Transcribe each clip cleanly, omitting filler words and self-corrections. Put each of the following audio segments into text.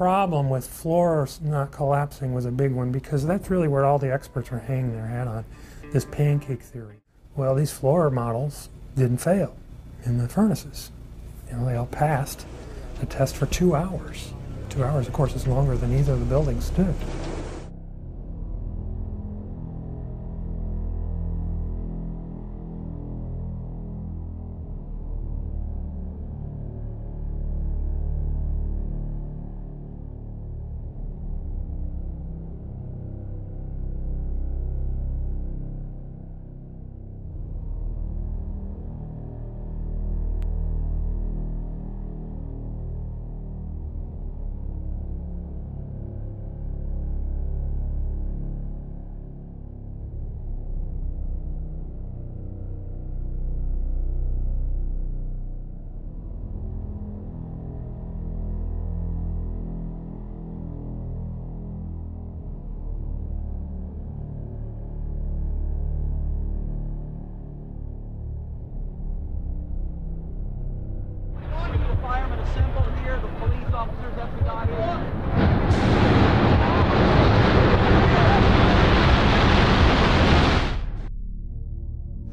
problem with floors not collapsing was a big one, because that's really where all the experts are hanging their hat on, this pancake theory. Well, these floor models didn't fail in the furnaces. You know, they all passed the test for 2 hours. 2 hours, of course, is longer than either of the buildings did.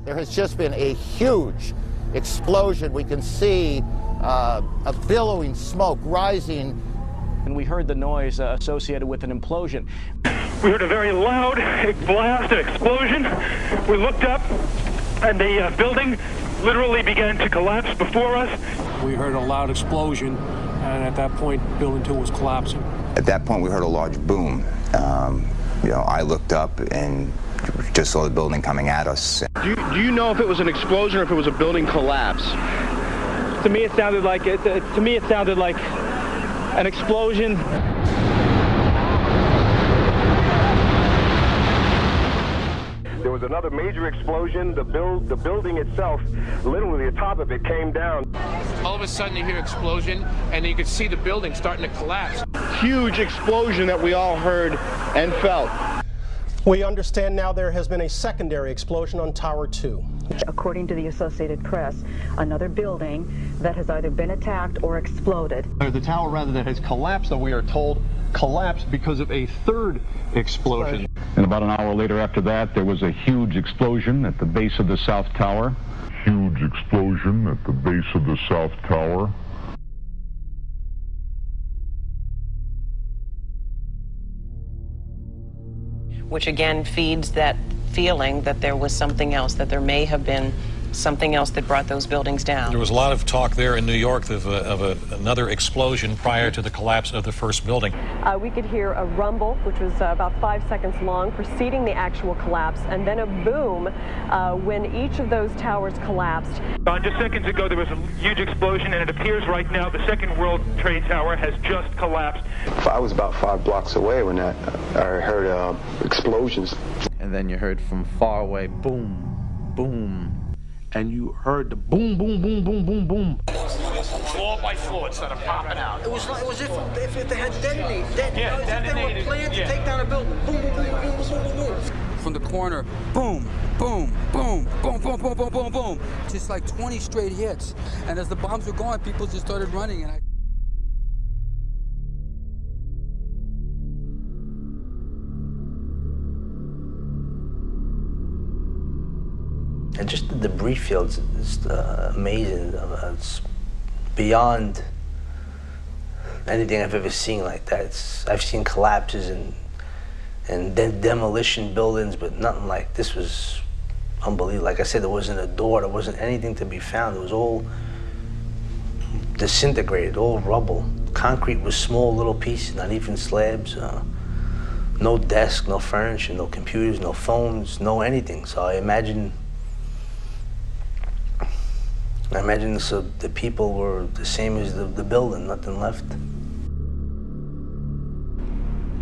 There has just been a huge explosion. We can see a billowing smoke rising. And we heard the noise associated with an implosion. We heard a very loud blast, an explosion. We looked up, and the building literally began to collapse before us. We heard a loud explosion, and at that point, Building 2 was collapsing. At that point, we heard a large boom. You know, I looked up and just saw the building coming at us. Do you know if it was an explosion or if it was a building collapse? To me, it sounded like an explosion. There was another major explosion. The building itself, literally the top of it, came down. All of a sudden you hear explosion, and you could see the building starting to collapse. Huge explosion that we all heard and felt. We understand now there has been a secondary explosion on Tower 2. According to the Associated Press, another building that has either been attacked or exploded. The tower, rather, that has collapsed, though we are told, collapsed because of a third explosion. And about an hour later after that, there was a huge explosion at the base of the South Tower. Huge explosion at the base of the South Tower. Which again feeds that feeling that there was something else, that there may have been something else that brought those buildings down. There was a lot of talk there in New York of another explosion prior to the collapse of the first building. We could hear a rumble, which was about 5 seconds long, preceding the actual collapse, and then a boom when each of those towers collapsed. Just seconds ago, there was a huge explosion, and it appears right now the Second World Trade Tower has just collapsed. I was about 5 blocks away when I heard explosions. And then you heard from far away, boom, boom. And you heard the boom, boom, boom, boom, boom, boom. Floor by floor, it started popping out. It was if they had detonated. If they were planning to take down a building. Boom, boom, boom, boom, boom, boom, boom. From the corner, boom, boom, boom, boom, boom, boom, boom, boom, boom. Just like 20 straight hits. And as the bombs were going, people just started running. And just the debris fields is amazing. It's beyond anything I've ever seen like that. I've seen collapses and demolition buildings, but nothing like this was unbelievable. Like I said, there wasn't a door, there wasn't anything to be found. It was all disintegrated, all rubble. Concrete was small little pieces, not even slabs. No desk, no furniture, no computers, no phones, no anything. So I imagine the people were the same as the building, nothing left.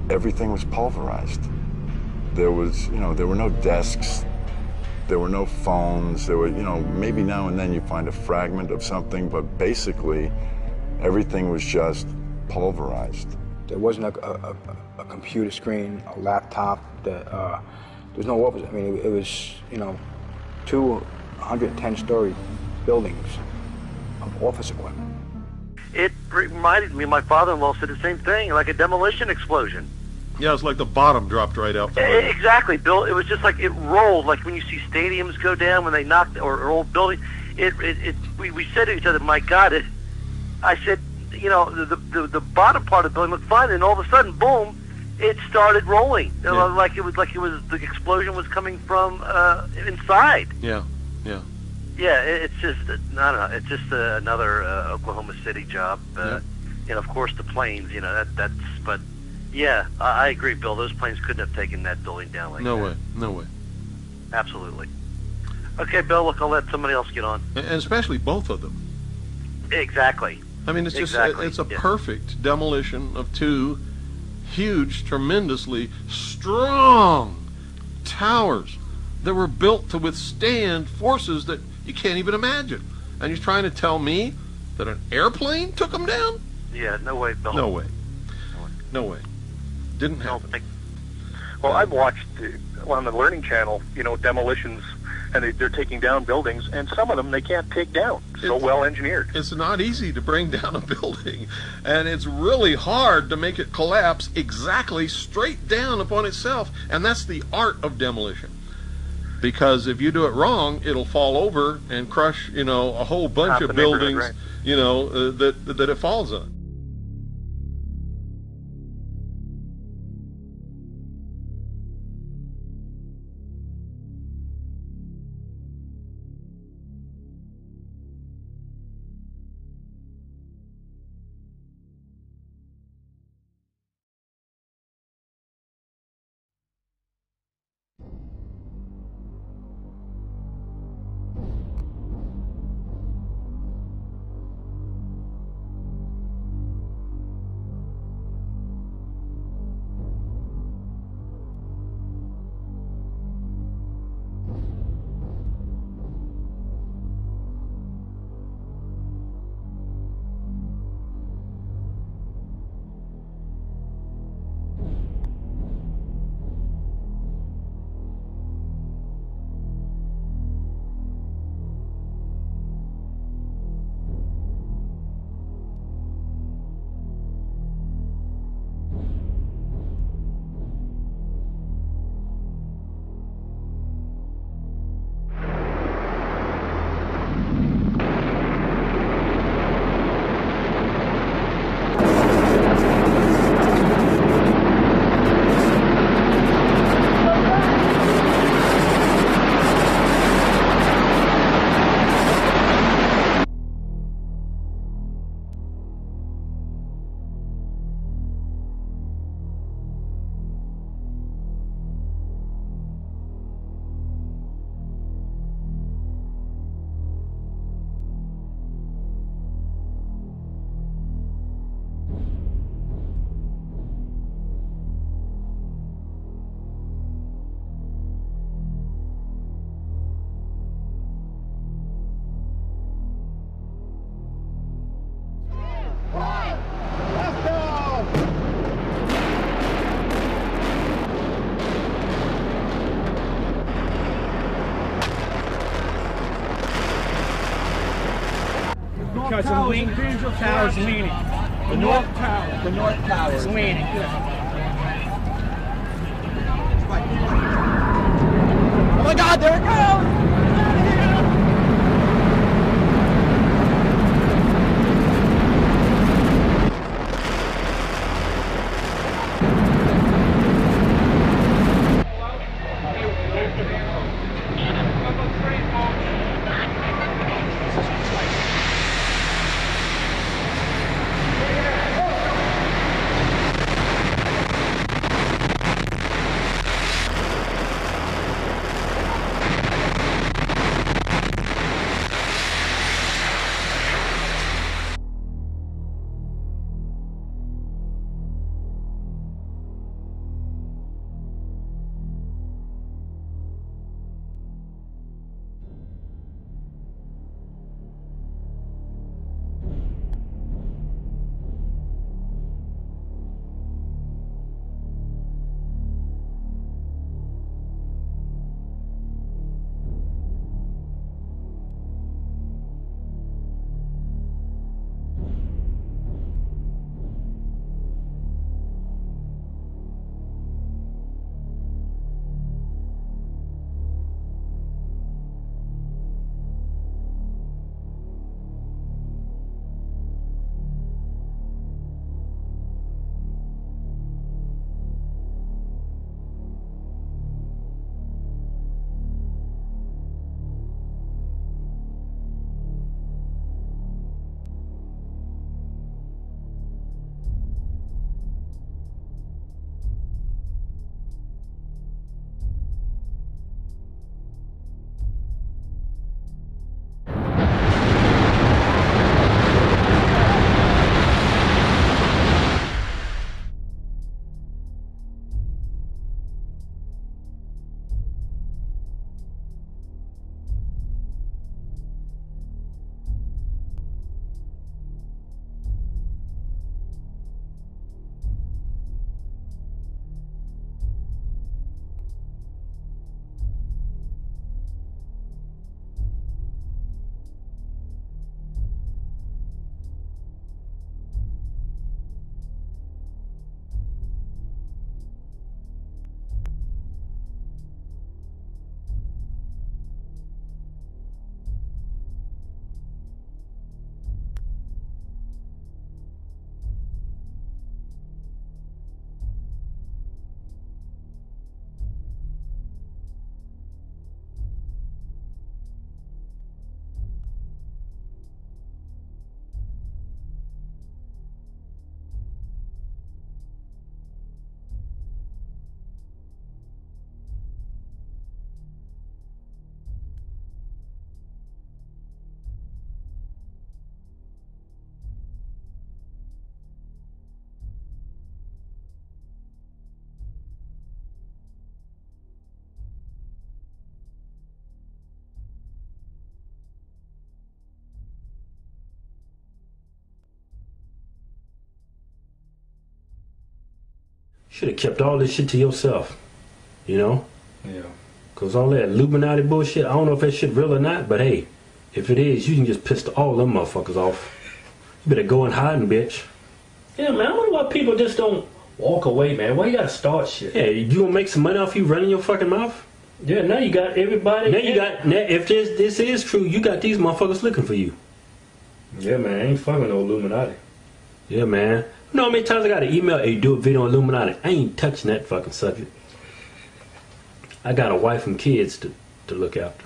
Everything was pulverized. There was, there were no desks, there were no phones, there were, maybe now and then you find a fragment of something, but basically everything was just pulverized. There wasn't a computer screen, a laptop, there was no office. I mean, it was, 210-story buildings of office equipment. it reminded me, my father-in-law said the same thing, like a demolition explosion. Yeah, it's like the bottom dropped right out. Exactly, Bill. It was just like it rolled, like when you see stadiums go down when they knock, or old buildings. We said to each other, my God, I said, you know, the bottom part of the building looked fine, and all of a sudden, boom, it started rolling. Yeah. Like it was the explosion was coming from inside. Yeah, yeah. Yeah, it's just I don't know. It's just another Oklahoma City job. And of course the planes. You know that's. But yeah, I agree, Bill. Those planes couldn't have taken that building down like that. No way. No way. Absolutely. Okay, Bill. Look, I'll let somebody else get on. And especially both of them. Exactly. I mean, it's just it's a perfect demolition of two huge, tremendously strong towers that were built to withstand forces that you can't even imagine. And you're trying to tell me that an airplane took them down? Yeah, no way, Bill. No way. No way. Didn't happen. Well, I've watched on the Learning Channel, you know, demolitions, and they're taking down buildings, and some of them they can't take down. So well engineered. It's not easy to bring down a building, and it's really hard to make it collapse exactly straight down upon itself, and that's the art of demolition. Because if you do it wrong, it'll fall over and crush, you know, a whole bunch of buildings, right, you know, that it falls on. Because the leaning tower's leaning. The north tower. The north tower is leaning. Oh my God! There it goes! Should have kept all this shit to yourself, you know? Yeah. Because all that Illuminati bullshit, I don't know if that shit real or not, but hey, if it is, you can just piss all them motherfuckers off. You better go and hide, bitch. Yeah, man, I wonder why people just don't walk away, man. Why you gotta start shit? Yeah, you gonna make some money off you running your fucking mouth? Yeah, now you got everybody. Now you got, now if this is true, you got these motherfuckers looking for you. Yeah, man, I ain't fucking no Illuminati. Yeah, man. You know how many times I got an email, hey, do a video on Illuminati? I ain't touching that fucking subject. I got a wife and kids to look after.